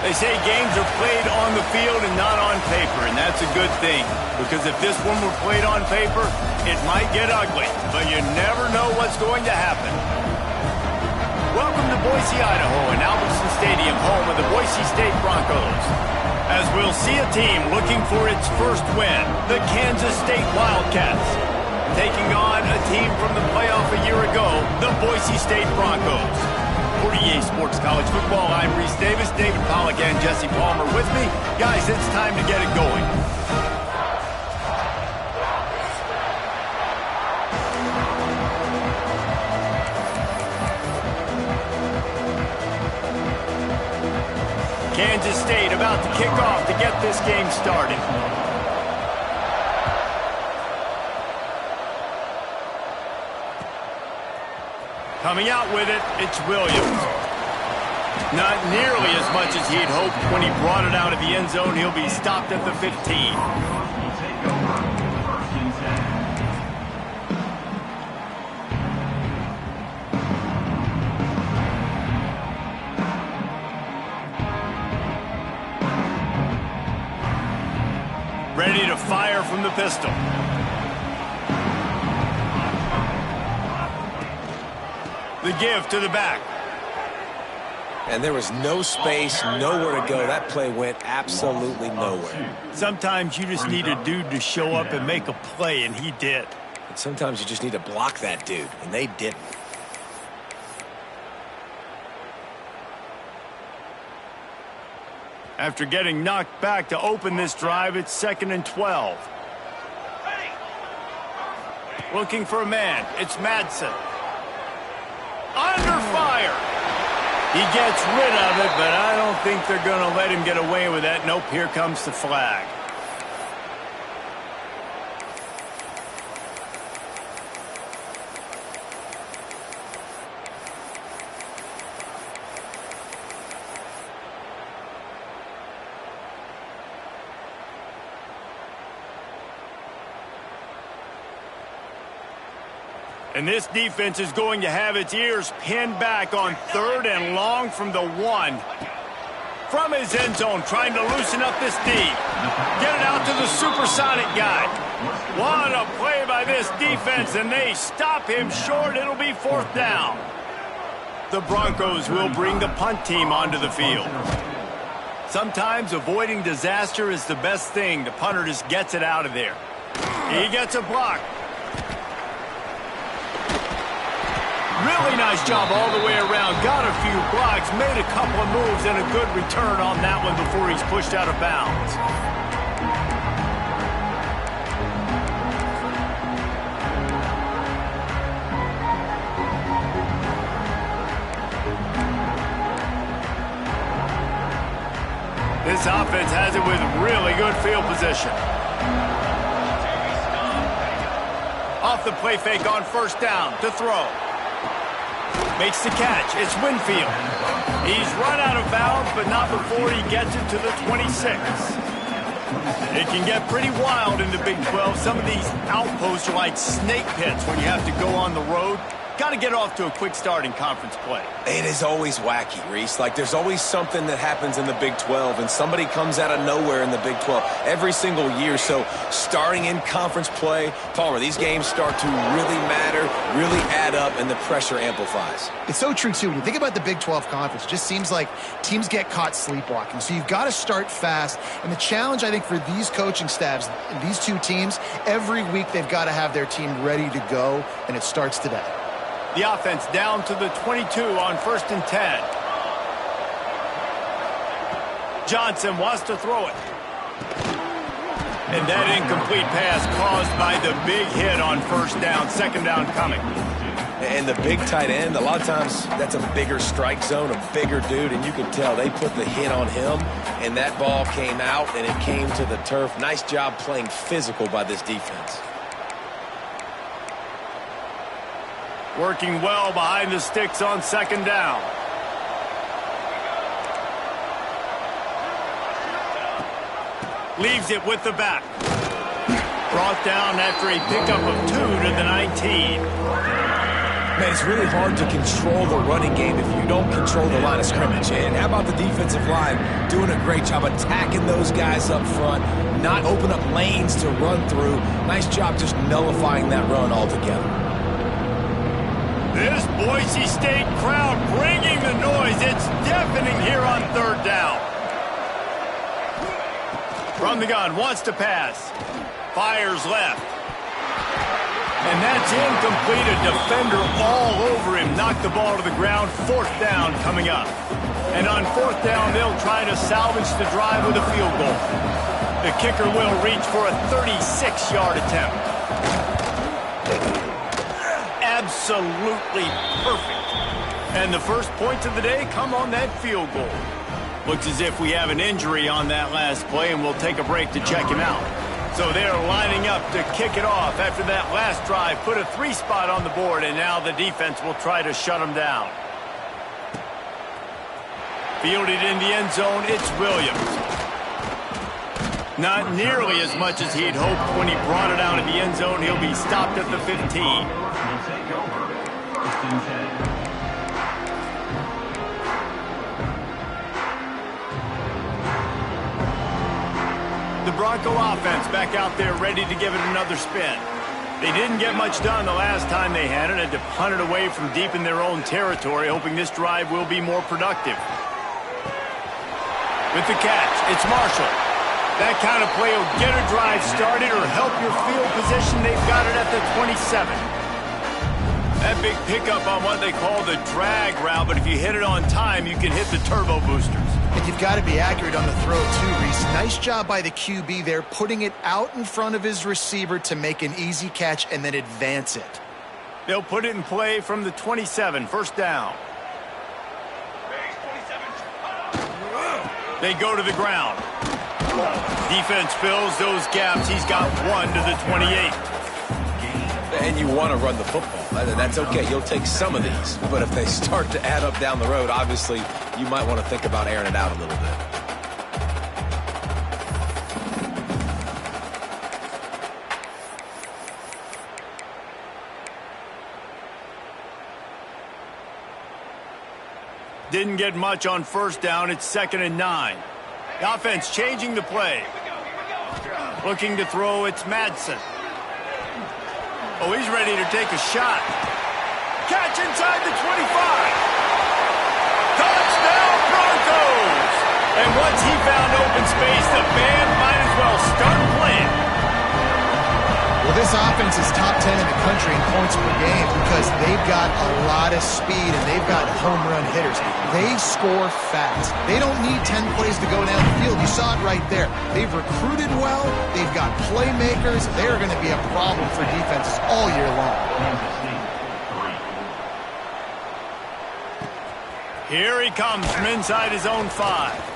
They say games are played on the field and not on paper, and that's a good thing. Because if this one were played on paper, it might get ugly, but you never know what's going to happen. Welcome to Boise, Idaho, and Albertson Stadium, home of the Boise State Broncos. As we'll see a team looking for its first win, the Kansas State Wildcats, taking on a team from the playoff a year ago, the Boise State Broncos. For EA Sports College Football, I'm Reese Davis, David Pollack, and Jesse Palmer with me. Guys, it's time to get it going. Kansas State about to kick off to get this game started. Coming out with it, it's Williams. Not nearly as much as he'd hoped when he brought it out of the end zone. He'll be stopped at the 15. Ready to fire from the pistol. The give to the back. And there was no space, nowhere to go. That play went absolutely nowhere. Sometimes you just need a dude to show up and make a play, and he did. And sometimes you just need to block that dude, and they didn't. After getting knocked back to open this drive, it's 2nd and 12. Looking for a man. It's Madsen. Under fire. He gets rid of it, but I don't think they're going to let him get away with that. Nope, here comes the flag. And this defense is going to have its ears pinned back on 3rd and long from the 1. From his end zone, trying to loosen up this D. Get it out to the supersonic guy. What a play by this defense, and they stop him short. It'll be 4th down. The Broncos will bring the punt team onto the field. Sometimes avoiding disaster is the best thing. The punter just gets it out of there. He gets a block. Really nice job all the way around. Got a few blocks, made a couple of moves, and a good return on that one before he's pushed out of bounds. This offense has it with really good field position. Off the play fake on 1st down to throw. Makes the catch. It's Winfield. He's run out of bounds, but not before he gets it to the 26. It can get pretty wild in the Big 12. Some of these outposts are like snake pits when you have to go on the road. Got to get off to a quick start in conference play. It is always wacky, Reese. Like, there's always something that happens in the Big 12, and somebody comes out of nowhere in the Big 12 every single year. So, starting in conference play, Palmer, these games start to really matter, really add up, and the pressure amplifies. It's so true, too. When you think about the Big 12 Conference, it just seems like teams get caught sleepwalking. So, you've got to start fast. And the challenge, I think, for these coaching staffs, these two teams, every week they've got to have their team ready to go, and it starts today. The offense down to the 22 on 1st and 10. Johnson wants to throw it. And that incomplete pass caused by the big hit on 1st down, 2nd down coming. And the big tight end, a lot of times that's a bigger strike zone, a bigger dude, and you can tell they put the hit on him, and that ball came out, and it came to the turf. Nice job playing physical by this defense. Working well behind the sticks on 2nd down. Leaves it with the back. Brought down after a pickup of 2 to the 19. Man, it's really hard to control the running game if you don't control the line of scrimmage. And how about the defensive line doing a great job attacking those guys up front, not open up lanes to run through. Nice job just nullifying that run altogether. This Boise State crowd bringing the noise. It's deafening here on third down. From the gun, wants to pass. Fires left. And that's incomplete. A defender all over him. Knocked the ball to the ground. Fourth down coming up. And on fourth down, they'll try to salvage the drive with a field goal. The kicker will reach for a 36-yard attempt. Absolutely perfect. And the first points of the day come on that field goal. Looks as if we have an injury on that last play, and we'll take a break to check him out. So they're lining up to kick it off after that last drive. Put a 3-spot on the board, and now the defense will try to shut them down. Fielded in the end zone, it's Williams. Not nearly as much as he'd hoped when he brought it out of the end zone. He'll be stopped at the 15. The Bronco offense back out there ready to give it another spin. They didn't get much done the last time they had it. Had to punt it away from deep in their own territory, hoping this drive will be more productive. With the catch, it's Marshall. That kind of play will get a drive started or help your field position. They've got it at the 27. That big pickup on what they call the drag route, but if you hit it on time, you can hit the turbo boosters. And you've got to be accurate on the throw, too, Reese. Nice job by the QB there, putting it out in front of his receiver to make an easy catch and then advance it. They'll put it in play from the 27, first down. They go to the ground. Defense fills those gaps. He's got one to the 28. And you want to run the football. That's okay. You'll take some of these. But if they start to add up down the road, obviously, you might want to think about airing it out a little bit. Didn't get much on first down. It's 2nd and 9. The offense changing the play. Looking to throw, it's Madsen. Oh, he's ready to take a shot. Catch inside the 25. Touchdown Broncos! And once he found open space, the band might as well start playing. Well, this offense is top 10 in the country in points per game because they've got a lot of speed and they've got home run hitters. They score fast. They don't need 10 plays to go down the field. You saw it right there. They've recruited well. They've got playmakers. They're going to be a problem for defenses all year long. Here he comes from inside his own 5.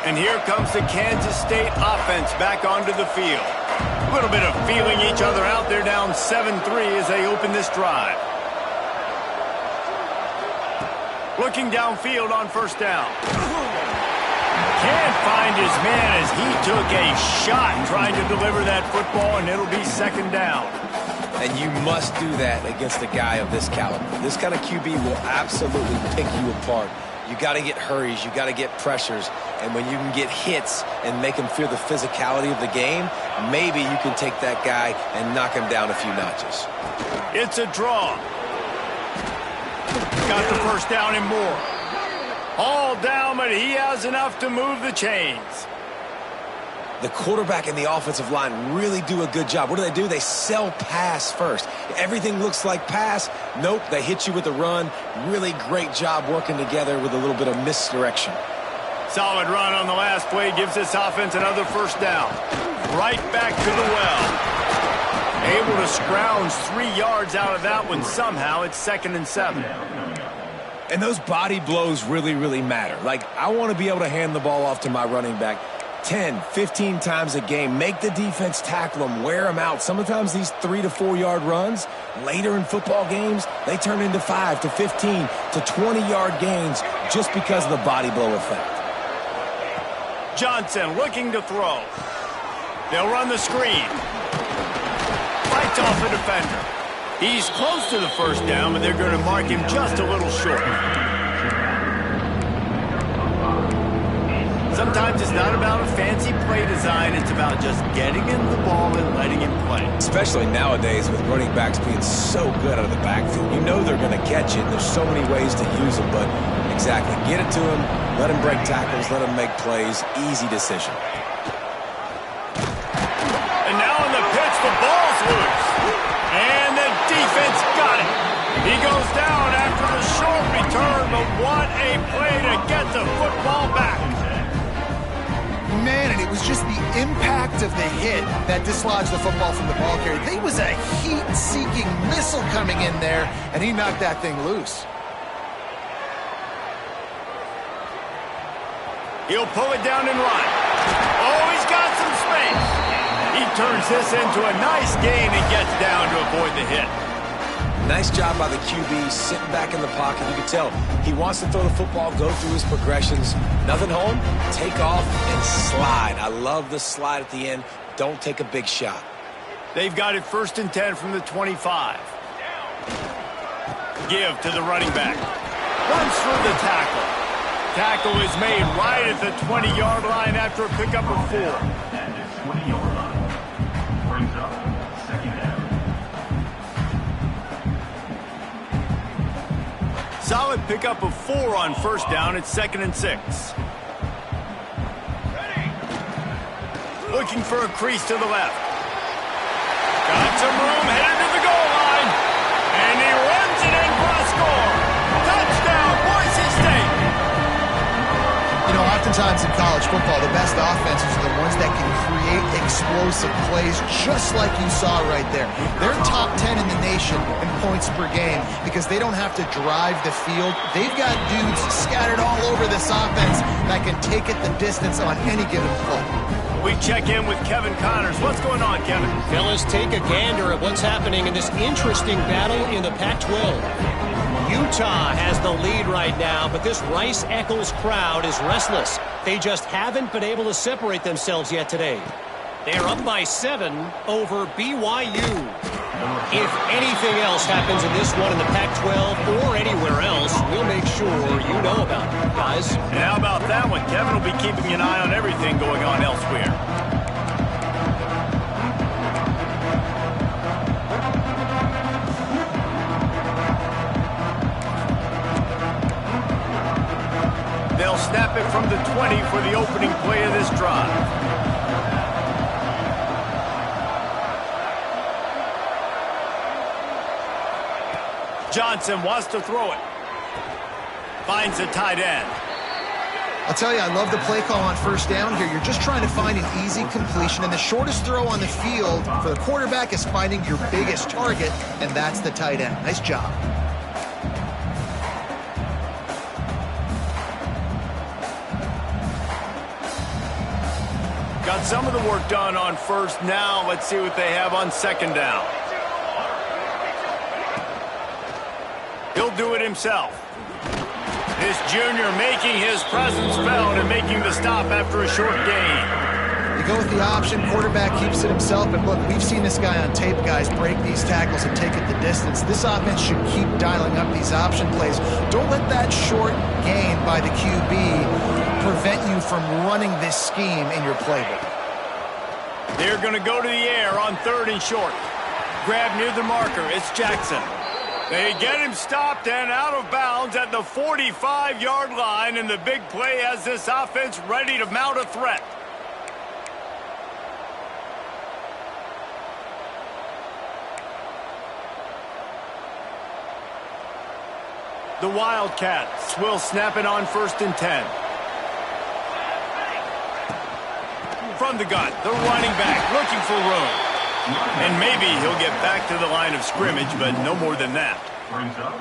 And here comes the Kansas State offense back onto the field. A little bit of feeling each other out. They're down 7-3 as they open this drive. Looking downfield on first down. Can't find his man as he took a shot trying to deliver that football, and it'll be 2nd down. And you must do that against a guy of this caliber. This kind of QB will absolutely pick you apart. You got to get hurries, you got to get pressures, and when you can get hits and make him feel the physicality of the game, maybe you can take that guy and knock him down a few notches. It's a draw. Got the first down and more. All down, but he has enough to move the chains. The quarterback and the offensive line really do a good job. What do? They sell pass first. Everything looks like pass. Nope, they hit you with a run. Really great job working together with a little bit of misdirection. Solid run on the last play gives this offense another first down. Right back to the well. Able to scrounge 3 yards out of that one somehow. It's 2nd and 7. And those body blows really, really matter. Like, I want to be able to hand the ball off to my running back 10, 15 times a game. Make the defense tackle them, wear them out. Sometimes these 3 to 4 yard runs, later in football games, they turn into 5 to 15 to 20-yard gains just because of the body blow effect. Johnson looking to throw. They'll run the screen. Fights off a defender. He's close to the first down, but they're going to mark him just a little short. Sometimes it's not about a fancy play design. It's about just getting him the ball and letting him play. Especially nowadays with running backs being so good out of the backfield. You know they're going to catch it. There's so many ways to use them, but exactly. Get it to him, let him break tackles, let him make plays. Easy decision. And now on the pitch, the ball's loose. And the defense got it. He goes down after the short return, but what a play to get the football back. Man, and it was just the impact of the hit that dislodged the football from the ball carrier. There was a heat-seeking missile coming in there, and he knocked that thing loose. He'll pull it down and run. Oh, he's got some space. He turns this into a nice gain and gets down to avoid the hit. Nice job by the QB, sitting back in the pocket. You can tell he wants to throw the football, go through his progressions. Nothing home, take off and slide. I love the slide at the end. Don't take a big shot. They've got it 1st and 10 from the 25. Give to the running back. Runs through the tackle. Tackle is made right at the 20-yard line after a pickup of 4. Brings up second down. Solid pickup of 4 on 1st down. It's 2nd and 6. Looking for a crease to the left. Got some room, headed to the goal line. And he runs it in for a score. Touchdown, Boise State. You know, oftentimes in college football, the best offenses are the ones that can create explosive plays, just like you saw right there. They're top 10 in the nation in points per game because they don't have to drive the field. They've got dudes scattered all over this offense that can take it the distance on any given play. We check in with Kevin Connors. What's going on, Kevin? Fellas, take a gander at what's happening in this interesting battle in the Pac-12. Utah has the lead right now, but this Rice-Eccles crowd is restless. They just haven't been able to separate themselves yet today. They're up by 7 over BYU. If anything else happens in this one in the Pac-12 or anywhere else, we'll make sure you know about it, guys. And how about that one? Kevin will be keeping an eye on everything going on elsewhere. They'll snap it from the 20 for the opening play of this drive. Johnson wants to throw it. Finds a tight end. I'll tell you, I love the play call on 1st down here. You're just trying to find an easy completion, and the shortest throw on the field for the quarterback is finding your biggest target, and that's the tight end. Nice job. Got some of the work done on 1st. Now let's see what they have on 2nd down. He'll do it himself. This junior making his presence felt and making the stop after a short gain. You go with the option, quarterback keeps it himself, but look, we've seen this guy on tape, guys, break these tackles and take it the distance. This offense should keep dialing up these option plays. Don't let that short gain by the QB prevent you from running this scheme in your playbook. They're going to go to the air on 3rd and short. Grab near the marker. It's Jackson. They get him stopped and out of bounds at the 45-yard line, and the big play has this offense ready to mount a threat. The Wildcats will snap it on 1st and 10. From the gun, the running back looking for room. And maybe he'll get back to the line of scrimmage, but no more than that. Brings up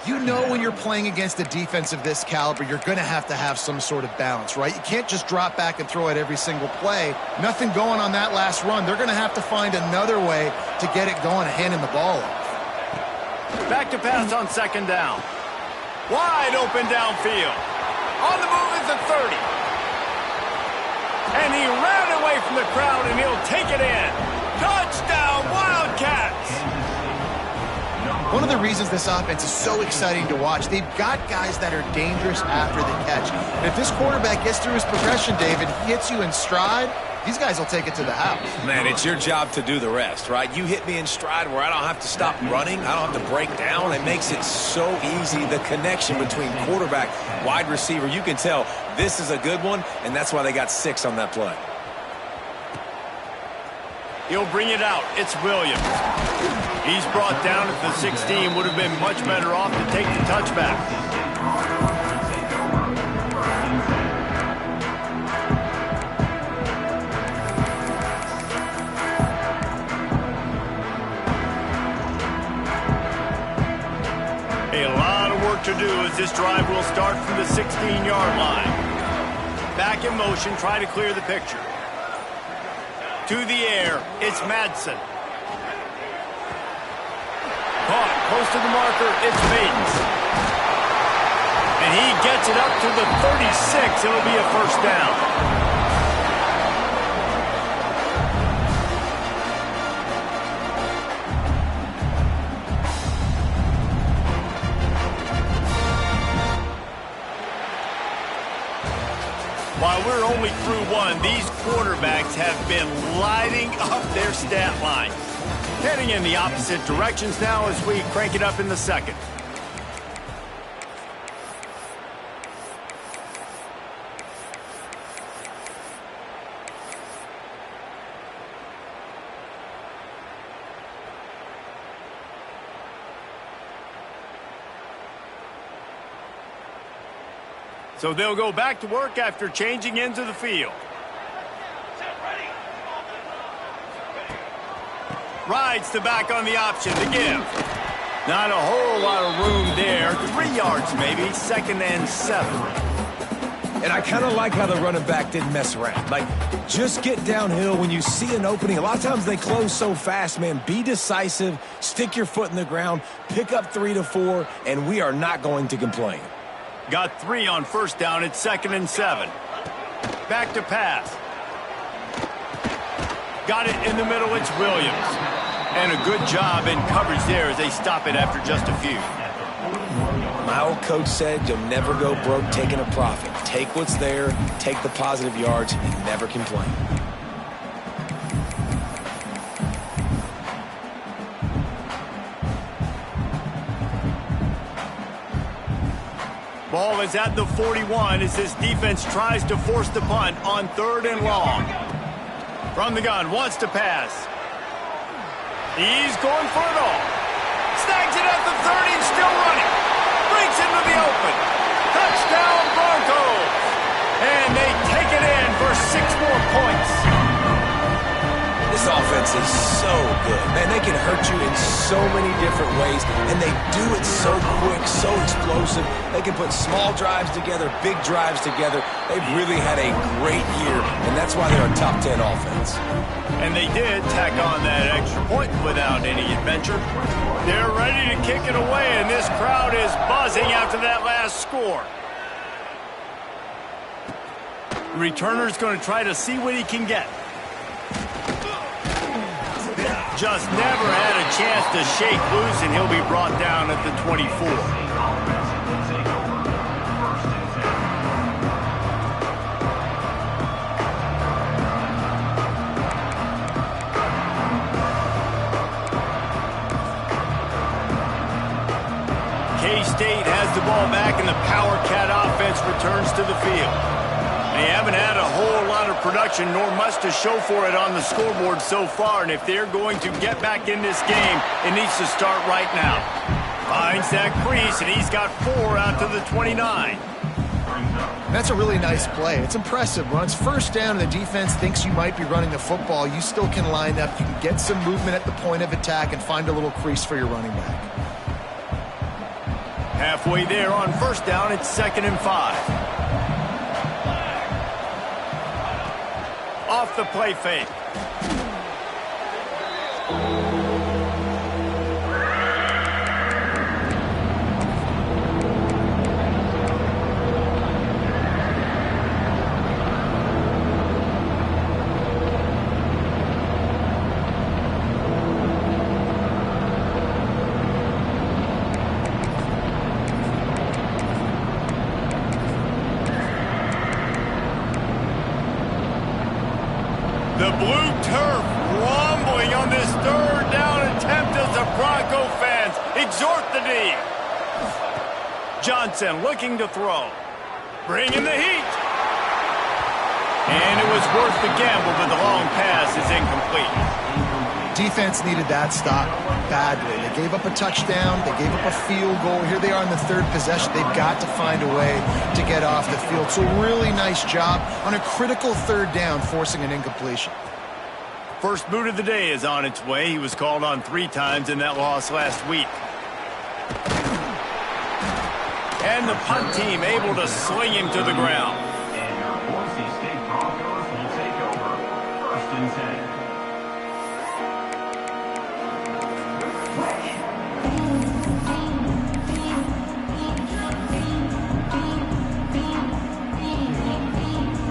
You know when you're playing against a defense of this caliber, you're going to have some sort of balance, right? You can't just drop back and throw it every single play. Nothing going on that last run. They're going to have to find another way to get it going and handing the ball off. Back to pass on second down. Wide open downfield. On the move is the 30. And he ran away from the crowd, and he'll take it in. Touchdown, Wildcats! One of the reasons this offense is so exciting to watch, they've got guys that are dangerous after the catch. And if this quarterback gets through his progression, David, he hits you in stride, these guys will take it to the house. Man, it's your job to do the rest, right? You hit me in stride where I don't have to stop running. I don't have to break down. It makes it so easy. The connection between quarterback, wide receiver, you can tell this is a good one, and that's why they got 6 on that play. He'll bring it out. It's Williams. He's brought down at the 16. Would have been much better off to take the touchback. A lot of work to do as this drive will start from the 16-yard line. Back in motion, try to clear the picture. To the air, it's Madsen. Caught close to the marker, it's Maidens. And he gets it up to the 36. It'll be a first down. While we're only through one, these quarterbacks have been lighting up their stat line. Heading in the opposite directions now as we crank it up in the second. So they'll go back to work after changing into the field. Rides the back on the option to give. Not a whole lot of room there. 3 yards maybe, 2nd and 7. And I kind of like how the running back didn't mess around. Like, just get downhill when you see an opening. A lot of times they close so fast, man. Be decisive, stick your foot in the ground, pick up 3 to 4, and we are not going to complain. Got 3 on first down. It's 2nd and 7. Back to pass. Got it in the middle. It's Williams. And a good job in coverage there as they stop it after just a few. My old coach said you'll never go broke taking a profit. Take what's there, take the positive yards, and never complain. Ball is at the 41 as this defense tries to force the punt on 3rd and long. From the gun, wants to pass. He's going for it all. Snags it at the 30 and still running. Breaks into the open. Touchdown Broncos. And they take it in for 6 more points. This offense is so good. Man, they can hurt you in so many different ways, and they do it so quick, so explosive. They can put small drives together, big drives together. They've really had a great year, and that's why they're a top 10 offense. And they did tack on that extra point without any adventure. They're ready to kick it away, and this crowd is buzzing after that last score. The returner's going to try to see what he can get. Just never had a chance to shake loose, and he'll be brought down at the 24. K-State has the ball back, and the Power Cat offense returns to the field. They haven't had a whole lot of production, nor much to show for it on the scoreboard so far. And if they're going to get back in this game, it needs to start right now. Finds that crease, and he's got 4 out to the 29. That's a really nice play. It's impressive. When it's first down and the defense thinks you might be running the football, you still can line up. You can get some movement at the point of attack and find a little crease for your running back. Halfway there on first down, it's 2nd and 5. Off the play fake. The blue turf rumbling on this 3rd down attempt as the Bronco fans exhort the D. Johnson looking to throw. Bringing the heat. And it was worth the gamble, but the long pass is incomplete. Defense needed that stop badly. They gave up a touchdown. They gave up a field goal. Here they are in the 3rd possession. They've got to find a way to get off the field. So really nice job on a critical 3rd down, forcing an incompletion. First boot of the day is on its way. He was called on 3 times in that loss last week. And the punt team able to sling him to the ground. And your Boise State Broncos will take over 1st and 10.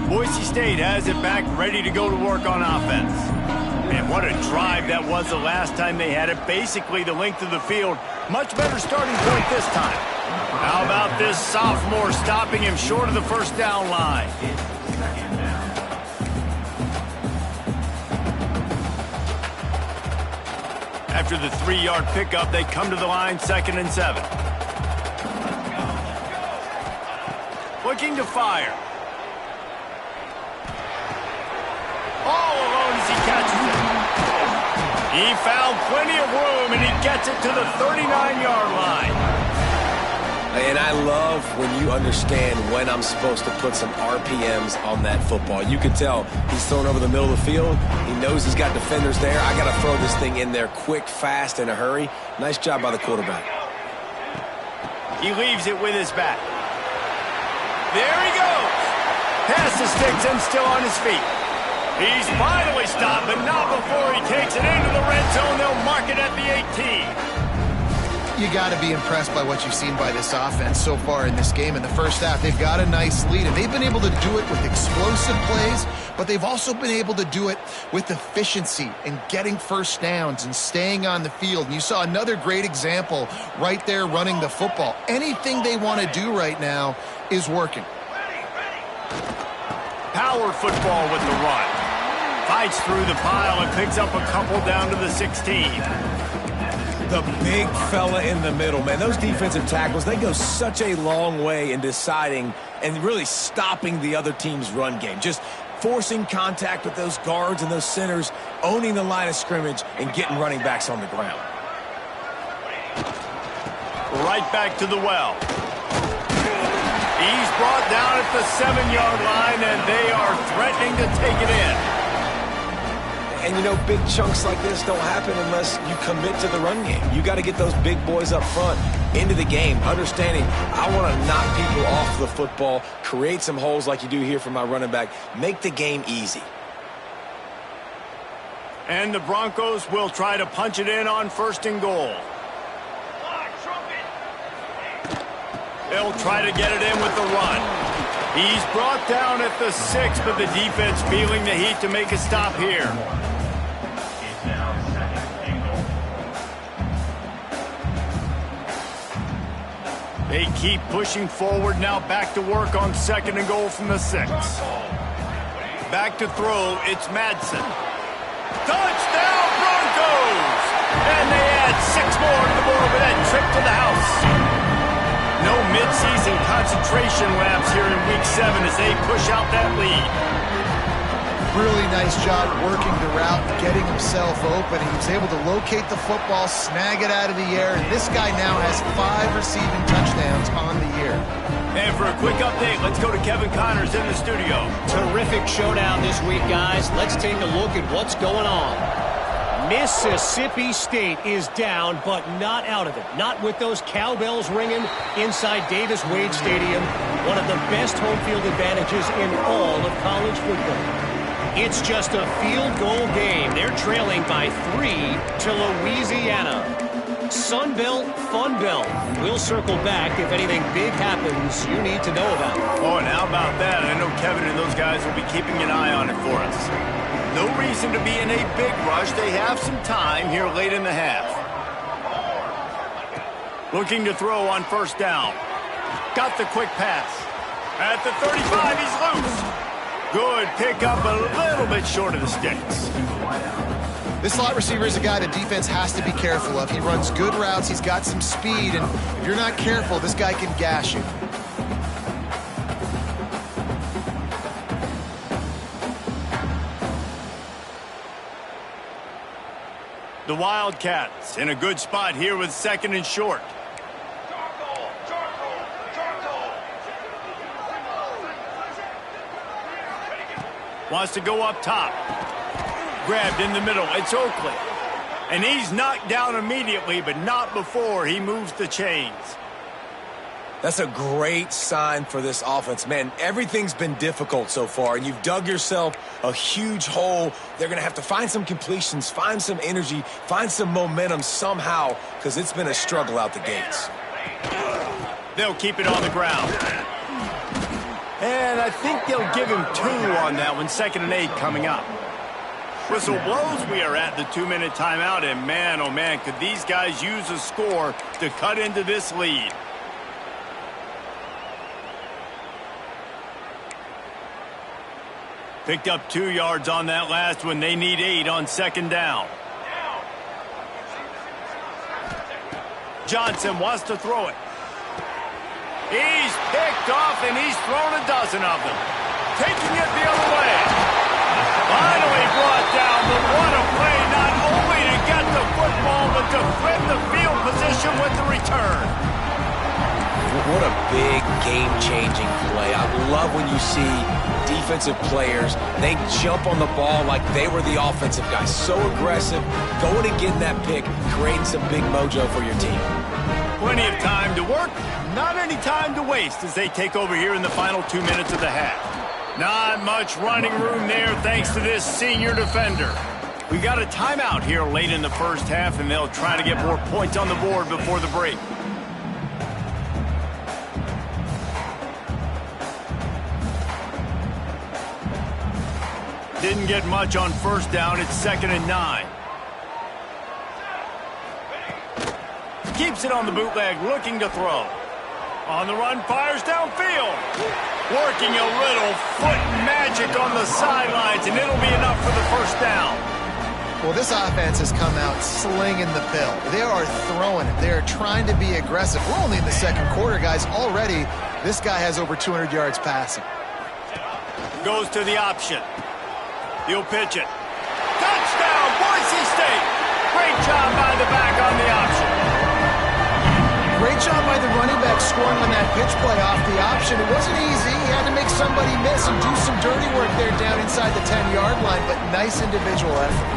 Boise State has it back, ready to go to work on offense. And what a drive that was the last time they had it. Basically the length of the field. Much better starting point this time. How about this sophomore stopping him short of the 1st down line? After the 3-yard pickup, they come to the line, 2nd and 7. Looking to fire. All alone as he catches it. He found plenty of room, and he gets it to the 39-yard line. And I love when you understand when I'm supposed to put some RPMs on that football. You can tell he's thrown over the middle of the field. He knows he's got defenders there. I got to throw this thing in there quick, fast, in a hurry. Nice job by the quarterback. He leaves it with his back. There he goes. Past the sticks and still on his feet. He's finally stopped, but not before he takes it into the red zone. They'll mark it at the 18. You got to be impressed by what you've seen by this offense so far in this game. In the first half, they've got a nice lead, and they've been able to do it with explosive plays, but they've also been able to do it with efficiency and getting first downs and staying on the field. And you saw another great example right there running the football. Anything they want to do right now is working. Power football with the run. Fights through the pile and picks up a couple down to the 16. The big fella in the middle, man. Those defensive tackles, they go such a long way in deciding and really stopping the other team's run game. Just forcing contact with those guards and those centers, owning the line of scrimmage, and getting running backs on the ground. Right back to the well. He's brought down at the 7-yard line, and they are threatening to take it in. And, you know, big chunks like this don't happen unless you commit to the run game. You got to get those big boys up front into the game, understanding I want to knock people off the football, create some holes like you do here for my running back, make the game easy. And the Broncos will try to punch it in on 1st and goal. They'll try to get it in with the run. He's brought down at the 6, but the defense feeling the heat to make a stop here. It's now 2nd and goal. They keep pushing forward, now back to work on 2nd and goal from the 6. Back to throw, it's Madsen. Touchdown Broncos! And they add 6 more to the board with that trip to the house. No mid-season concentration laps here in Week 7 as they push out that lead. Really nice job working the route, getting himself open. He was able to locate the football, snag it out of the air, and this guy now has 5 receiving touchdowns on the year. And for a quick update, let's go to Kevin Connors in the studio. Terrific showdown this week, guys. Let's take a look at what's going on. Mississippi State is down, but not out of it. Not with those cowbells ringing inside Davis Wade Stadium, one of the best home field advantages in all of college football. It's just a field goal game. They're trailing by 3 to Louisiana. Sun Belt, Fun Belt. We'll circle back if anything big happens you need to know about. Oh, and how about that? I know Kevin and those guys will be keeping an eye on it for us. No reason to be in a big rush. They have some time here late in the half. Looking to throw on first down. Got the quick pass. At the 35, he's loose. Good pickup, a little bit short of the sticks. This slot receiver is a guy the defense has to be careful of. He runs good routes. He's got some speed, and if you're not careful, this guy can gash you. The Wildcats in a good spot here with 2nd and short. Wants to go up top. Grabbed in the middle. It's Oakley. And he's knocked down immediately, but not before he moves the chains. That's a great sign for this offense. Man, everything's been difficult so far, and you've dug yourself a huge hole. They're going to have to find some completions, find some energy, find some momentum somehow, because it's been a struggle out the gates. They'll keep it on the ground. And I think they'll give him 2 on that one, 2nd and 8 coming up. Whistle blows, we are at the 2-minute timeout, and man, oh man, could these guys use a score to cut into this lead. Picked up 2 yards on that last one. They need 8 on 2nd down. Johnson wants to throw it. He's picked off, and he's thrown a dozen of them. Taking it the other way. Finally brought down, but what a play, not only to get the football, but to flip the field position with the return. What a big game-changing play. I love when you see defensive players, they jump on the ball like they were the offensive guys. So aggressive, going and getting that pick, creating some big mojo for your team. Plenty of time to work, not any time to waste as they take over here in the final 2 minutes of the half. Not much running room there thanks to this senior defender. We got a timeout here late in the first half, and they'll try to get more points on the board before the break. Didn't get much on first down. It's 2nd and 9. Keeps it on the bootleg, looking to throw. On the run, fires downfield. Working a little foot magic on the sidelines, and it'll be enough for the first down. Well, this offense has come out slinging the pill. They are throwing it. They are trying to be aggressive. We're only in the 2nd quarter, guys. Already, this guy has over 200 yards passing. Goes to the option. He'll pitch it. Touchdown, Boise State. Great job by the back on the option. Great job by the running back scoring on that pitch play off the option. It wasn't easy. He had to make somebody miss and do some dirty work there down inside the 10-yard line, but nice individual effort.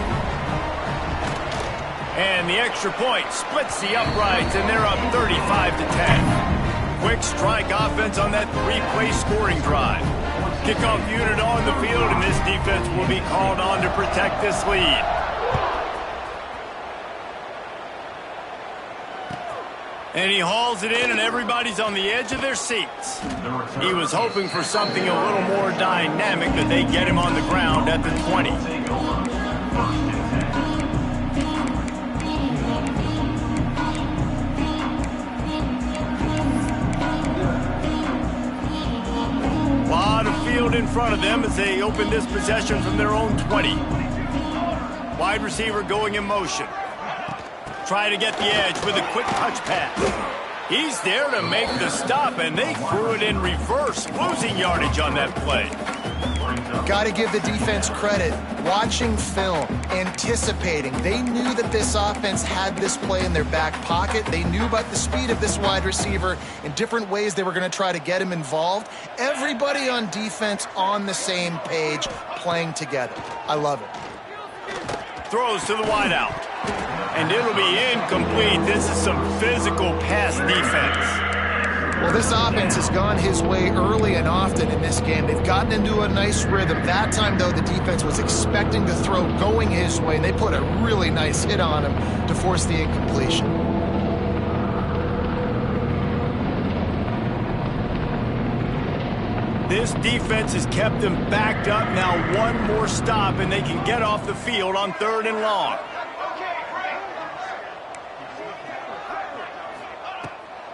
And the extra point splits the uprights, and they're up 35 to 10. Quick strike offense on that 3-play scoring drive. Kickoff unit on the field, and this defense will be called on to protect this lead. And he hauls it in, and everybody's on the edge of their seats. He was hoping for something a little more dynamic, but they get him on the ground at the 20. Lot of field in front of them as they open this possession from their own 20. Wide receiver going in motion. Try to get the edge with a quick touch pass. He's there to make the stop, and they threw it in reverse, losing yardage on that play. Got to give the defense credit. Watching film, anticipating. They knew that this offense had this play in their back pocket. They knew about the speed of this wide receiver in different ways they were going to try to get him involved. Everybody on defense on the same page, playing together. I love it. throws to the wideout. And it'll be incomplete. This is some physical pass defense. Well, this offense has gone his way early and often in this game. They've gotten into a nice rhythm. That time, though, the defense was expecting the throw going his way, and they put a really nice hit on him to force the incompletion. This defense has kept them backed up. Now one more stop, and they can get off the field on 3rd and long.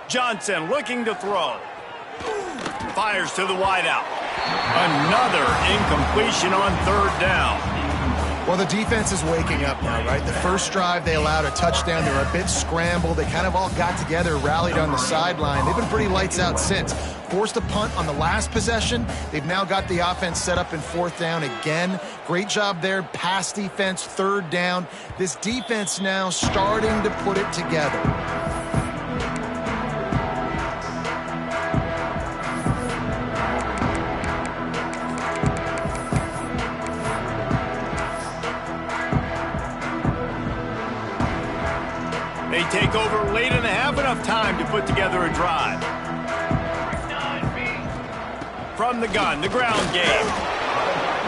Johnson looking to throw. Fires to the wideout. Another incompletion on 3rd down. Well, the defense is waking up now, right? The first drive, they allowed a touchdown. They were a bit scrambled. They kind of all got together, rallied on the sideline. They've been pretty lights out since. Forced a punt on the last possession. They've now got the offense set up in 4th down again. Great job there. Pass defense, 3rd down. This defense now starting to put it together. They take over late in the half, enough time to put together a drive. From the gun, the ground game.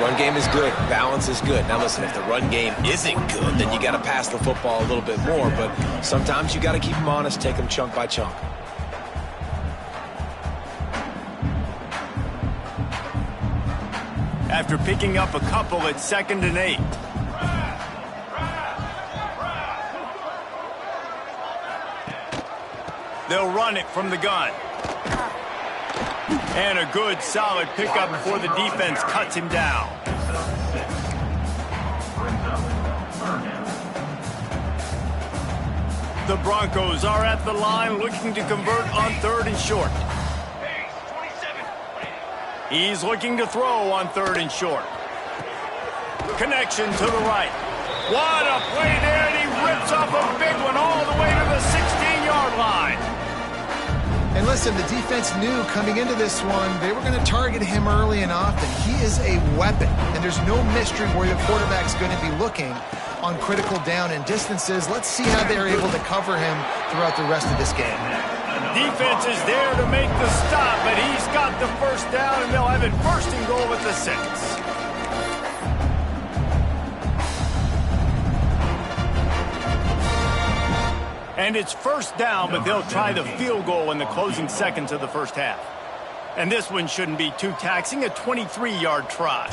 Run game is good. Balance is good. Now listen, if the run game isn't good, then you got to pass the football a little bit more. But sometimes you got to keep them honest, take them chunk by chunk. After picking up a couple at 2nd and 8. They'll run it from the gun. And a good, solid pickup before the defense cuts him down. The Broncos are at the line looking to convert on 3rd and short. He's looking to throw on 3rd and short. Connection to the right. What a play there, and he rips off a big one all the way to the 16-yard line. And listen, the defense knew coming into this one, they were going to target him early and often. He is a weapon, and there's no mystery where the quarterback's going to be looking on critical down and distances. Let's see how they're able to cover him throughout the rest of this game. Defense is there to make the stop, but he's got the 1st down, and they'll have it 1st and goal at the 6. And it's 1st down, but they'll try the field goal in the closing seconds of the 1st half. And this one shouldn't be too taxing, a 23-yard try.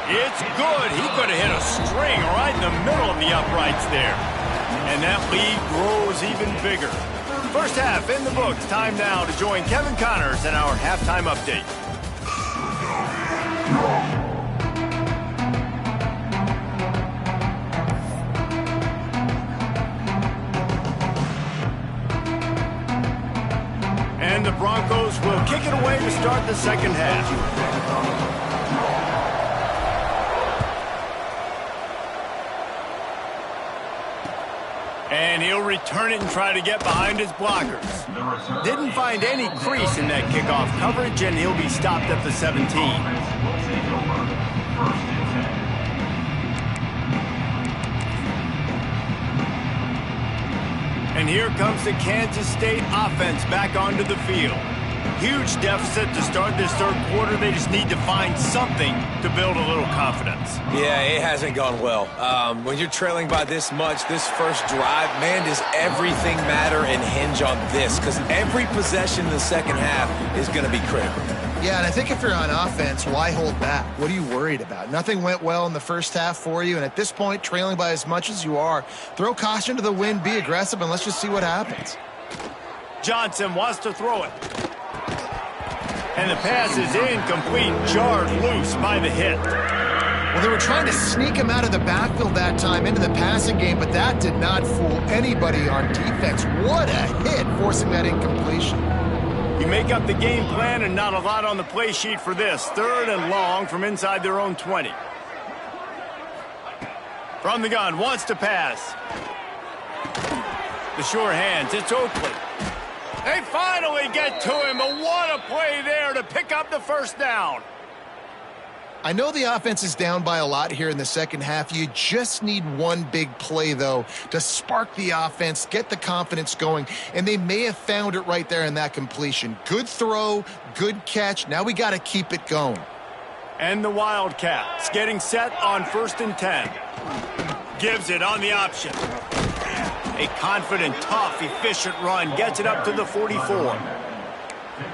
It's good. He could have hit a string right in the middle of the uprights there. And that lead grows even bigger. 1st half in the books. Time now to join Kevin Connors in our halftime update. And the Broncos will kick it away to start the 2nd half. And he'll return it and try to get behind his blockers. Didn't find any crease in that kickoff coverage, and he'll be stopped at the 17. And here comes the Kansas State offense back onto the field. Huge deficit to start this 3rd quarter. They just need to find something to build a little confidence. Yeah, it hasn't gone well. When you're trailing by this much, this 1st drive, man, does everything matter and hinge on this? Because every possession in the 2nd half is going to be critical. Yeah, and I think if you're on offense, why hold back? What are you worried about? Nothing went well in the 1st half for you, and at this point, trailing by as much as you are, throw caution to the wind, be aggressive, and let's just see what happens. Johnson wants to throw it. And the pass is incomplete, jarred loose by the hit. Well, they were trying to sneak him out of the backfield that time into the passing game, but that did not fool anybody on defense. What a hit, forcing that incompletion. You make up the game plan and not a lot on the play sheet for this. 3rd and long from inside their own 20. From the gun, wants to pass. The sure hands, it's Oakley. They finally get to him, but what a play there to pick up the 1st down. I know the offense is down by a lot here in the second half. You just need one big play, though, to spark the offense, get the confidence going, and they may have found it right there in that completion. Good throw, good catch. Now we got to keep it going. And the Wildcats getting set on 1st and 10. Gives it on the option. A confident, tough, efficient run. Gets it up to the 44.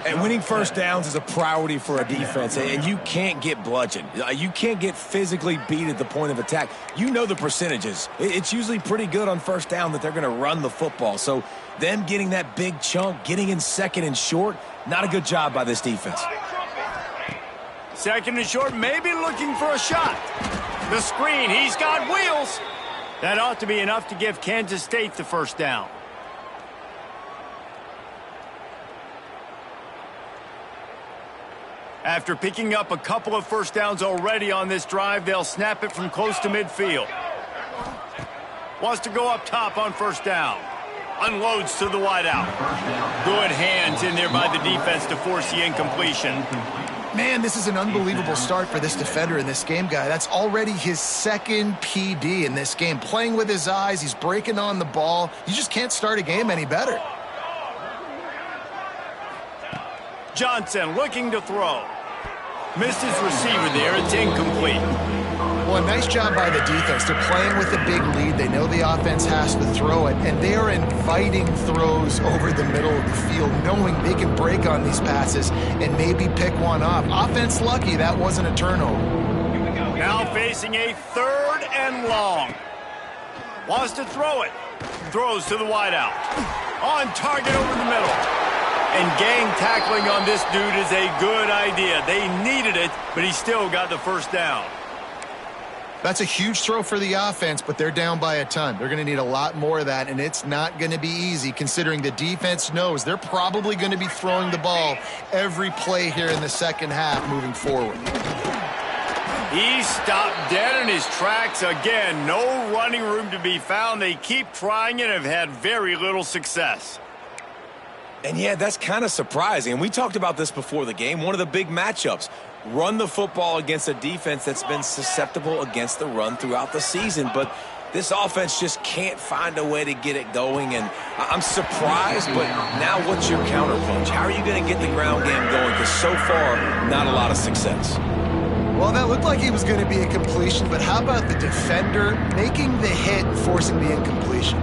And winning first downs is a priority for a defense, and you can't get bludgeoned. You can't get physically beat at the point of attack. You know the percentages. It's usually pretty good on first down that they're going to run the football. So them getting that big chunk, getting in 2nd and short, not a good job by this defense. 2nd and short, maybe looking for a shot. The screen, he's got wheels. That ought to be enough to give Kansas State the first down. After picking up a couple of first downs already on this drive, they'll snap it from close to midfield. Wants to go up top on 1st down. Unloads to the wideout. Good hands in there by the defense to force the incompletion. Man, this is an unbelievable start for this defender in this game, guy. That's already his 2nd PD in this game. Playing with his eyes, he's breaking on the ball. You just can't start a game any better. Johnson looking to throw. Missed his receiver there. It's incomplete. Well, a nice job by the defense. They're playing with a big lead. They know the offense has to throw it, and they are inviting throws over the middle of the field, knowing they can break on these passes and maybe pick one off. Offense lucky that wasn't a turnover. Now facing a 3rd and long. Wants to throw it. Throws to the wideout. On target over the middle. And gang tackling on this dude is a good idea. They needed it, but he still got the first down. That's a huge throw for the offense, but they're down by a ton. They're going to need a lot more of that, and it's not going to be easy considering the defense knows they're probably going to be throwing the ball every play here in the second half moving forward. He stopped dead in his tracks again. No running room to be found. They keep trying and have had very little success. And yeah, that's kind of surprising. And we talked about this before the game. One of the big matchups. Run the football against a defense that's been susceptible against the run throughout the season. But this offense just can't find a way to get it going. And I'm surprised, but now what's your counterpunch? How are you going to get the ground game going? Because so far, not a lot of success. Well, that looked like he was going to be a completion, but how about the defender making the hit and forcing the incompletion?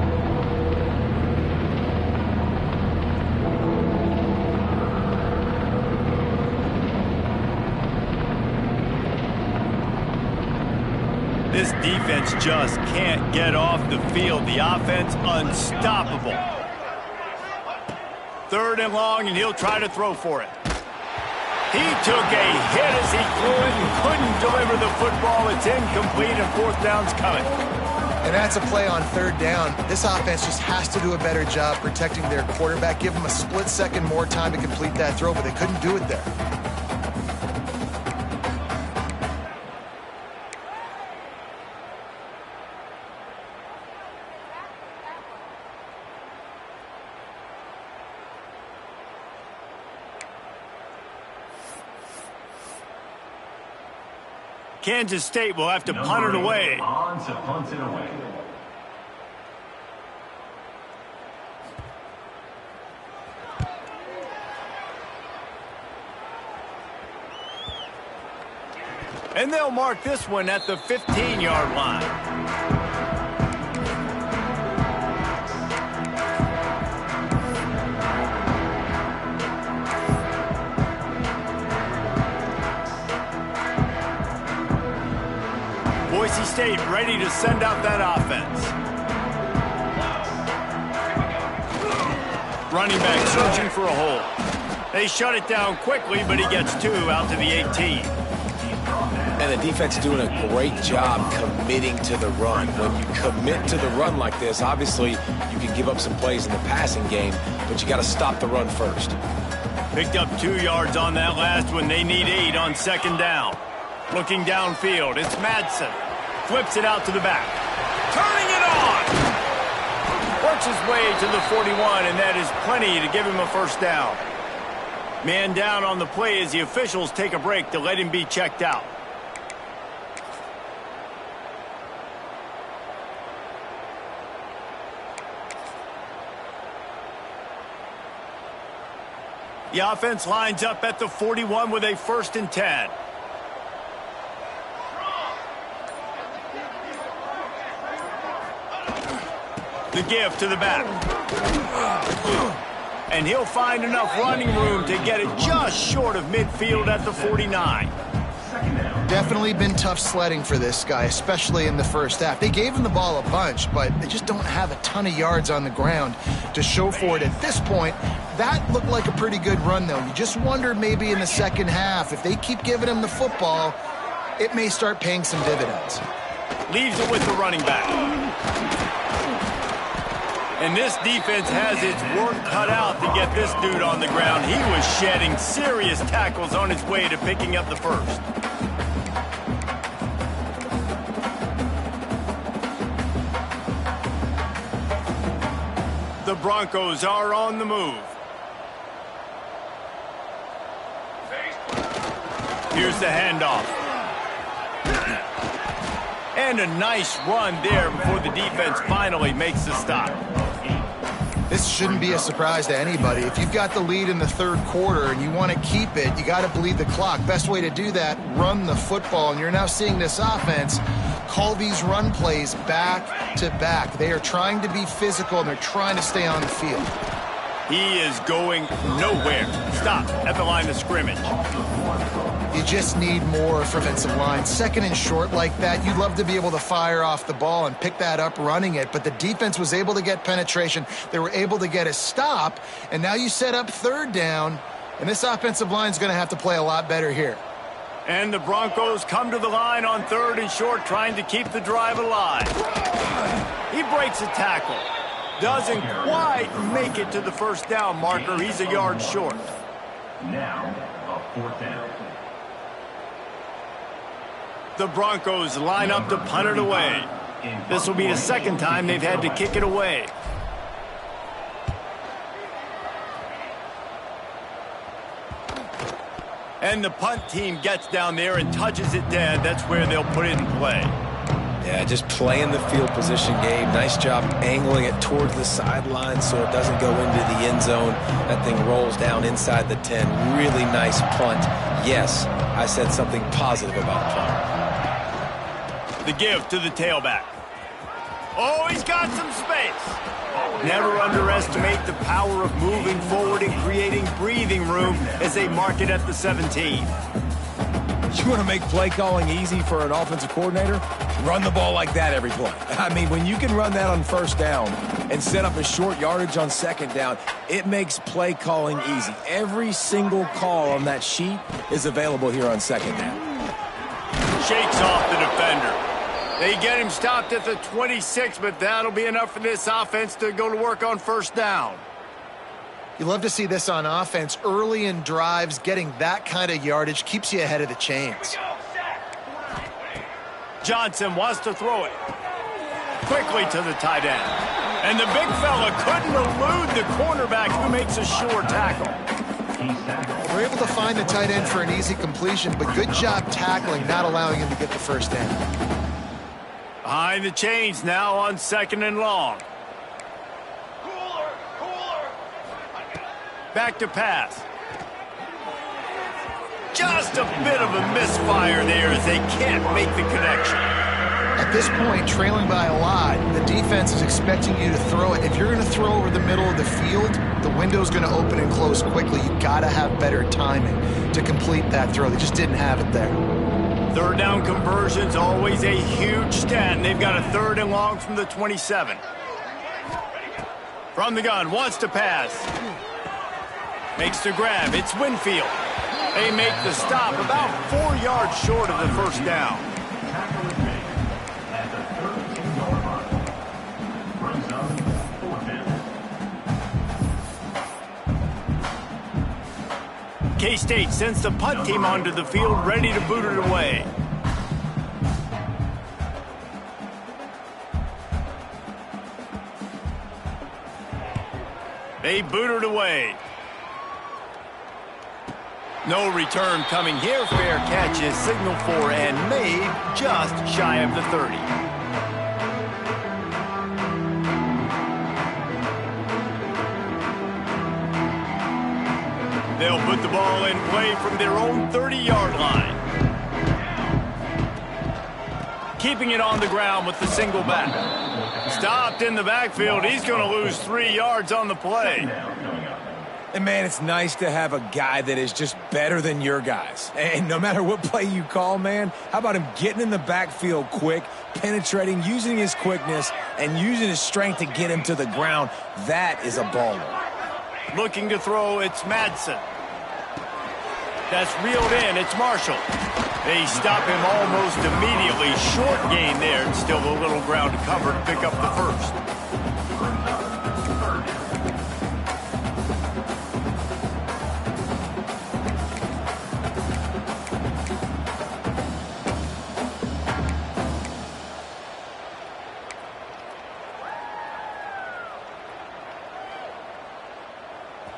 This defense just can't get off the field. The offense unstoppable. 3rd and long, and he'll try to throw for it. He took a hit as he threw it and couldn't deliver the football. It's incomplete, and 4th down's coming. And that's a play on 3rd down. This offense just has to do a better job protecting their quarterback. Give them a split second more time to complete that throw, but they couldn't do it there. Kansas State will have to punt it away. On to punt it away. And they'll mark this one at the 15-yard line. Boise State ready to send out that offense. Running back searching for a hole. They shut it down quickly, but he gets 2 out to the 18. And the defense doing a great job committing to the run. When you commit to the run like this, obviously you can give up some plays in the passing game, but you got to stop the run first. Picked up 2 yards on that last one. They need 8 on 2nd down. Looking downfield, it's Madsen. Flips it out to the back. Turning it on! Works his way to the 41, and that is plenty to give him a first down. Man down on the play as the officials take a break to let him be checked out. The offense lines up at the 41 with a 1st and 10. The give to the back. And he'll find enough running room to get it just short of midfield at the 49. Definitely been tough sledding for this guy, especially in the first half. They gave him the ball a bunch, but they just don't have a ton of yards on the ground to show for it at this point. That looked like a pretty good run, though. You just wonder maybe in the second half, if they keep giving him the football, it may start paying some dividends. Leaves it with the running back. And this defense has its work cut out to get this dude on the ground. He was shedding serious tackles on his way to picking up the first. The Broncos are on the move. Here's the handoff. And a nice run there before the defense finally makes the stop. This shouldn't be a surprise to anybody. If you've got the lead in the third quarter and you want to keep it, you got to bleed the clock. Best way to do that, run the football. And you're now seeing this offense call these run plays back to back. They are trying to be physical and they're trying to stay on the field. He is going nowhere. Stop at the line of scrimmage. You just need more for offensive line. 2nd and short like that, you'd love to be able to fire off the ball and pick that up running it, but the defense was able to get penetration. They were able to get a stop, and now you set up 3rd down, and this offensive line is going to have to play a lot better here. And the Broncos come to the line on 3rd and short, trying to keep the drive alive. He breaks a tackle. Doesn't quite make it to the 1st down marker. He's a yard short. Now, a 4th down. The Broncos line up to punt it away. This will be the 2nd time they've had to kick it away. And the punt team gets down there and touches it dead. That's where they'll put it in play. Yeah, just playing the field position game. Nice job angling it towards the sideline so it doesn't go into the end zone. That thing rolls down inside the 10. Really nice punt. Yes, I said something positive about punt. The give to the tailback. Oh, he's got some space. Never underestimate the power of moving forward and creating breathing room as they mark it at the 17. You want to make play calling easy for an offensive coordinator? Run the ball like that every play. I mean, when you can run that on 1st down and set up a short yardage on 2nd down, it makes play calling easy. Every single call on that sheet is available here on 2nd down. Shakes off the defender. They get him stopped at the 26, but that'll be enough for this offense to go to work on 1st down. You love to see this on offense. Early in drives, getting that kind of yardage keeps you ahead of the chains. Johnson wants to throw it. Quickly to the tight end. And the big fella couldn't elude the cornerback who makes a sure tackle. We're able to find the tight end for an easy completion, but good job tackling, not allowing him to get the 1st down. Behind the chains now on 2nd and long. Back to pass. Just a bit of a misfire there as they can't make the connection. At this point, trailing by a lot, the defense is expecting you to throw it. If you're going to throw over the middle of the field, the window's going to open and close quickly. You've got to have better timing to complete that throw. They just didn't have it there. 3rd down conversion's always a huge stat, and they've got a 3rd and long from the 27. From the gun, wants to pass. Makes the grab. It's Winfield. They make the stop about 4 yards short of the 1st down. At the 13-yard line. Brings up 4th down. K-State sends the punt team onto the field, ready to boot it away. They boot it away. No return coming here. Fair catch is signaled for and made just shy of the 30. They'll put the ball in play from their own 30-yard line. Keeping it on the ground with the single back. Stopped in the backfield. He's going to lose 3 yards on the play. And, man, it's nice to have a guy that is just better than your guys. And no matter what play you call, man, how about him getting in the backfield quick, penetrating, using his quickness, and using his strength to get him to the ground? That is a baller. Looking to throw, it's Madsen. That's reeled in, it's Marshall. They stop him almost immediately. Short gain there, and still a little ground to cover to pick up the first.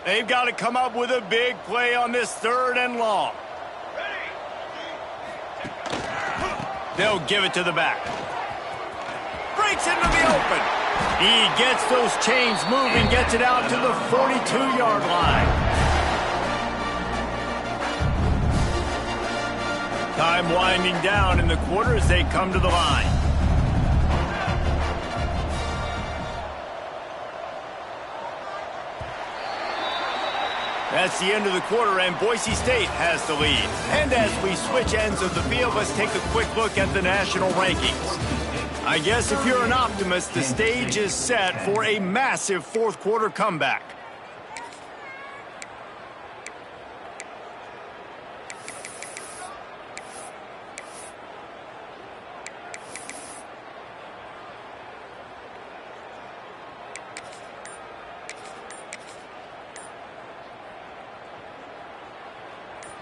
They've got to come up with a big play on this 3rd and long. They'll give it to the back. Breaks into the open. He gets those chains moving, gets it out to the 42-yard line. Time winding down in the quarter as they come to the line. That's the end of the quarter, and Boise State has the lead. And as we switch ends of the field, let's take a quick look at the national rankings. I guess if you're an optimist, the stage is set for a massive 4th quarter comeback.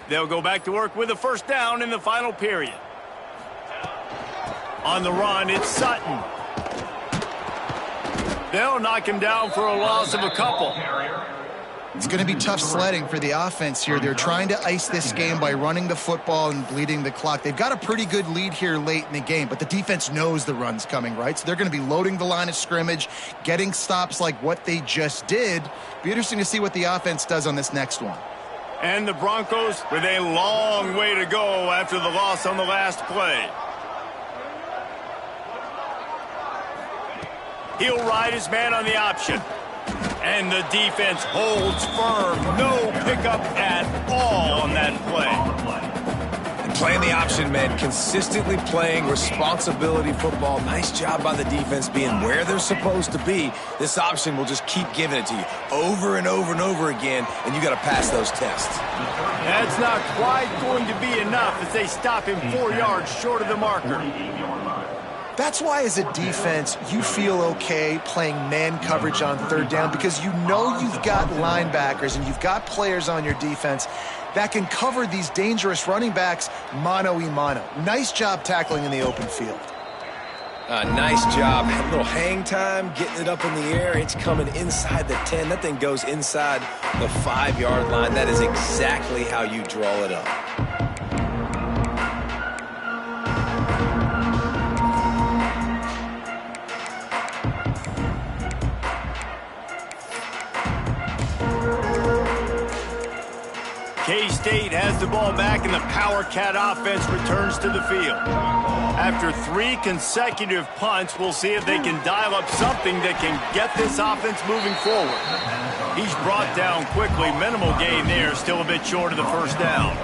They'll go back to work with a first down in the final period. On the run, it's Sutton. They'll knock him down for a loss of a couple. It's going to be tough sledding for the offense here. They're trying to ice this game by running the football and bleeding the clock. They've got a pretty good lead here late in the game, but the defense knows the run's coming, right? So they're going to be loading the line of scrimmage, getting stops like what they just did. Be interesting to see what the offense does on this next one. And the Broncos with a long way to go after the loss on the last play. He'll ride his man on the option. And the defense holds firm. No pickup at all on that play. And playing the option, man, consistently playing responsibility football. Nice job by the defense being where they're supposed to be. This option will just keep giving it to you over and over and over again, and you got to pass those tests. That's not quite going to be enough as they stop him 4 yards short of the marker. That's why, as a defense, you feel okay playing man coverage on 3rd down, because you know you've got linebackers and you've got players on your defense that can cover these dangerous running backs mano-a-mano. Nice job tackling in the open field. Nice job. A little hang time, getting it up in the air. It's coming inside the 10. That thing goes inside the 5-yard line. That is exactly how you draw it up. K-State has the ball back, and the Power Cat offense returns to the field. After 3 consecutive punts, we'll see if they can dial up something that can get this offense moving forward. He's brought down quickly. Minimal gain there, still a bit short of the first down.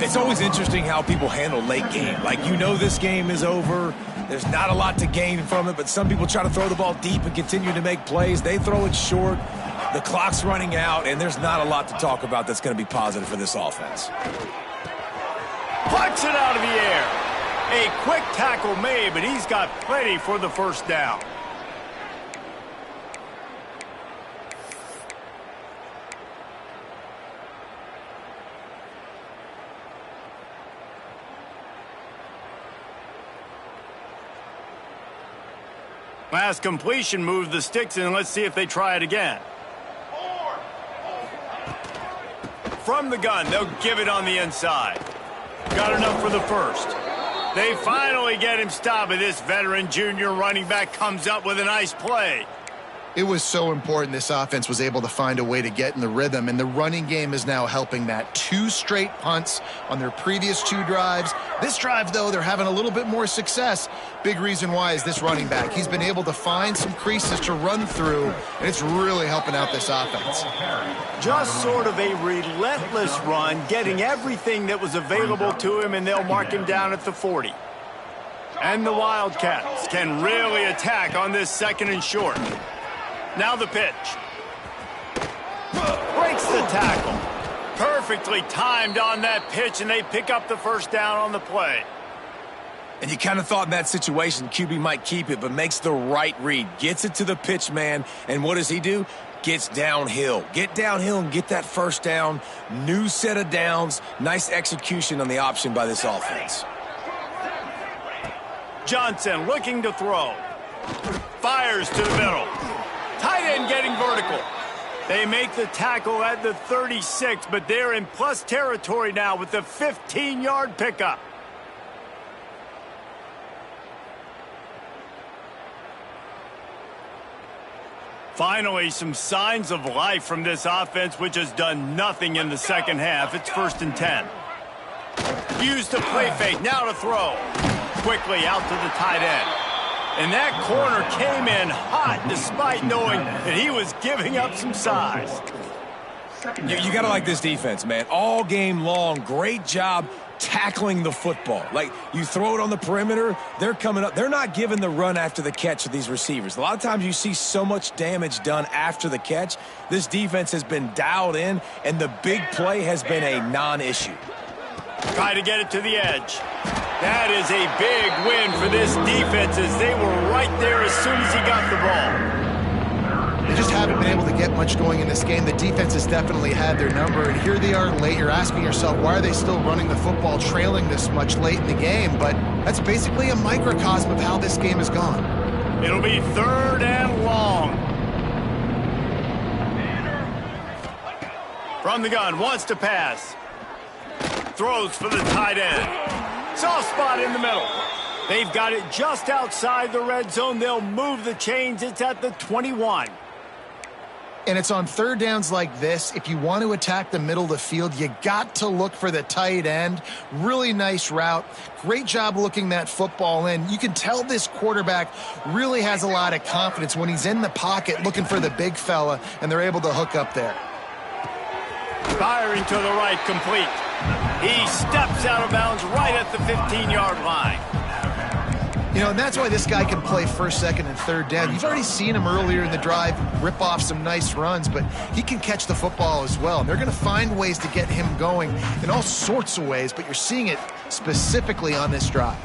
It's always interesting how people handle late game. Like, you know this game is over. There's not a lot to gain from it, but some people try to throw the ball deep and continue to make plays. They throw it short. The clock's running out, and there's not a lot to talk about that's going to be positive for this offense. Plucks it out of the air. A quick tackle made, but he's got plenty for the first down. Last completion moved the sticks in. Let's see if they try it again. From the gun, they'll give it on the inside. Got enough for the first. They finally get him stopped, and this veteran junior running back comes up with a nice play. It was so important this offense was able to find a way to get in the rhythm, and the running game is now helping that. 2 straight punts on their previous 2 drives. This drive, though, they're having a little bit more success. Big reason why is this running back. He's been able to find some creases to run through, and it's really helping out this offense. Just sort of a relentless run, getting everything that was available to him, and they'll mark him down at the 40. And the Wildcats can really attack on this 2nd and short. Now the pitch. Breaks the tackle. Perfectly timed on that pitch, and they pick up the first down on the play. And you kind of thought in that situation QB might keep it, but makes the right read. Gets it to the pitch man, and what does he do? Gets downhill. Get downhill and get that first down. New set of downs. Nice execution on the option by this offense. Johnson looking to throw. Fires to the middle. Tight end getting vertical. They make the tackle at the 36, but they're in plus territory now with the 15-yard pickup. Finally, some signs of life from this offense, which has done nothing in the second half. It's 1st and 10. Used to play fake, now to throw. Quickly out to the tight end. And that corner came in hot despite knowing that he was giving up some size. You got to like this defense, man. All game long, great job tackling the football. Like, you throw it on the perimeter, they're coming up. They're not giving the run after the catch to these receivers. A lot of times you see so much damage done after the catch. This defense has been dialed in, and the big play has been a non-issue. Try to get it to the edge. That is a big win for this defense as they were right there as soon as he got the ball. They just haven't been able to get much going in this game. The defense has definitely had their number, and here they are late. You're asking yourself, why are they still running the football, trailing this much late in the game? But that's basically a microcosm of how this game has gone. It'll be 3rd and long. From the gun, wants to pass. Throws for the tight end. Soft spot in the middle. They've got it just outside the red zone. They'll move the chains. It's at the 21. And it's on 3rd downs like this. If you want to attack the middle of the field, you got to look for the tight end. Really nice route. Great job looking that football in. You can tell this quarterback really has a lot of confidence when he's in the pocket looking for the big fella, and they're able to hook up there. Firing to the right, complete. He steps out of bounds right at the 15-yard line. You know, and that's why this guy can play 1st, 2nd, and 3rd down. You've already seen him earlier in the drive rip off some nice runs, but he can catch the football as well. And they're going to find ways to get him going in all sorts of ways, but you're seeing it specifically on this drive.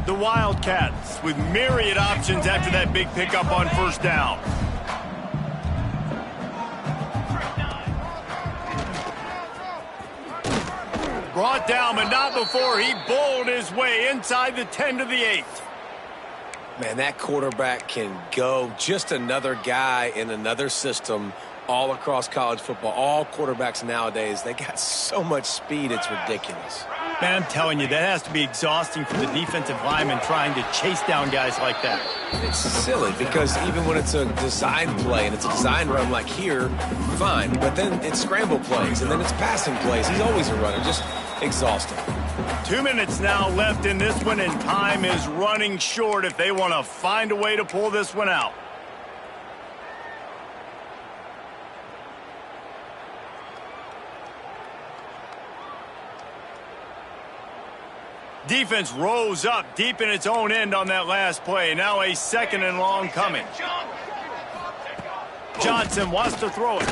The Wildcats with myriad options after that big pickup on 1st down. Brought down, but not before he bowled his way inside the 10 to the 8. Man, that quarterback can go. Just another guy in another system all across college football. All quarterbacks nowadays, they got so much speed, it's ridiculous. Man, I'm telling you, that has to be exhausting for the defensive lineman trying to chase down guys like that. It's silly because even when it's a design play and it's a design run like here, fine. But then it's scramble plays and then it's passing plays. He's always a runner, just exhausting. 2 minutes now left in this one, and time is running short if they want to find a way to pull this one out. Defense rose up deep in its own end on that last play. Now a 2nd and long coming. Johnson wants to throw it.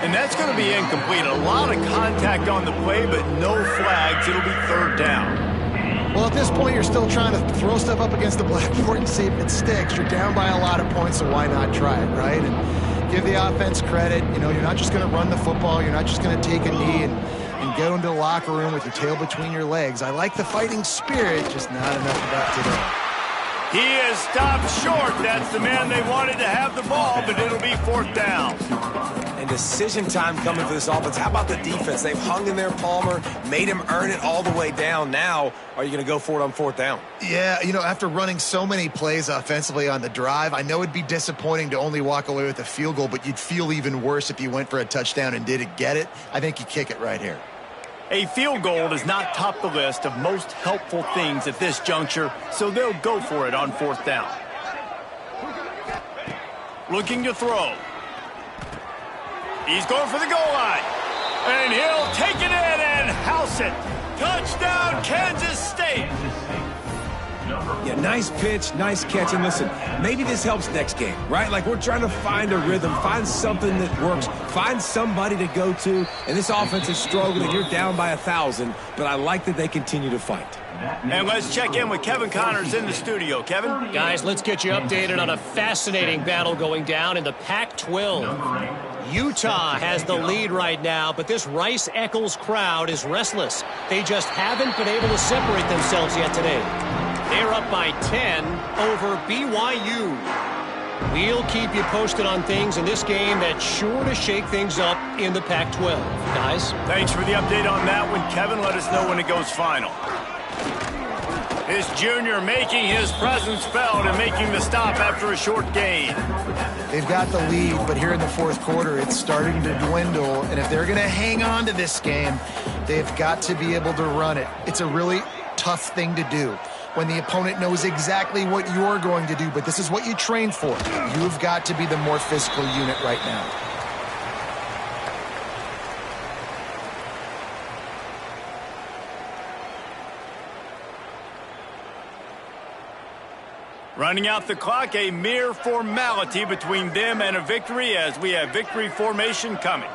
And that's going to be incomplete. A lot of contact on the play, but no flags. It'll be 3rd down. Well, at this point, you're still trying to throw stuff up against the blackboard and see if it sticks. You're down by a lot of points, so why not try it, right? And give the offense credit. You know, you're not just going to run the football. You're not just going to take a knee and go into the locker room with your tail between your legs. I like the fighting spirit, just not enough of that today. He is stopped short. That's the man they wanted to have the ball, but it'll be 4th down. And decision time coming for this offense. How about the defense? They've hung in there, Palmer, made him earn it all the way down. Now, are you going to go for it on 4th down? Yeah, you know, after running so many plays offensively on the drive, I know it'd be disappointing to only walk away with a field goal, but you'd feel even worse if you went for a touchdown and didn't get it. I think you kick it right here. A field goal does not top the list of most helpful things at this juncture, so they'll go for it on 4th down. Looking to throw. He's going for the goal line. And he'll take it in and house it. Touchdown, Kansas State. Yeah, nice pitch, nice catch. And listen, maybe this helps next game, right? Like, we're trying to find a rhythm, find something that works, find somebody to go to. And this offense is struggling. You're down by 1,000, but I like that they continue to fight. And let's check in with Kevin Connors in the studio. Kevin? Guys, let's get you updated on a fascinating battle going down in the Pac-12. Utah has the lead right now, but this Rice-Eccles crowd is restless. They just haven't been able to separate themselves yet today. They're up by 10 over BYU. We'll keep you posted on things in this game that's sure to shake things up in the Pac-12. Guys? Thanks for the update on that one, Kevin. Let us know when it goes final. His junior making his presence felt and making the stop after a short gain. They've got the lead, but here in the 4th quarter, it's starting to dwindle. And if they're going to hang on to this game, they've got to be able to run it. It's a really tough thing to do when the opponent knows exactly what you're going to do, but this is what you train for. You've got to be the more physical unit right now. Running out the clock, a mere formality between them and a victory as we have victory formation coming.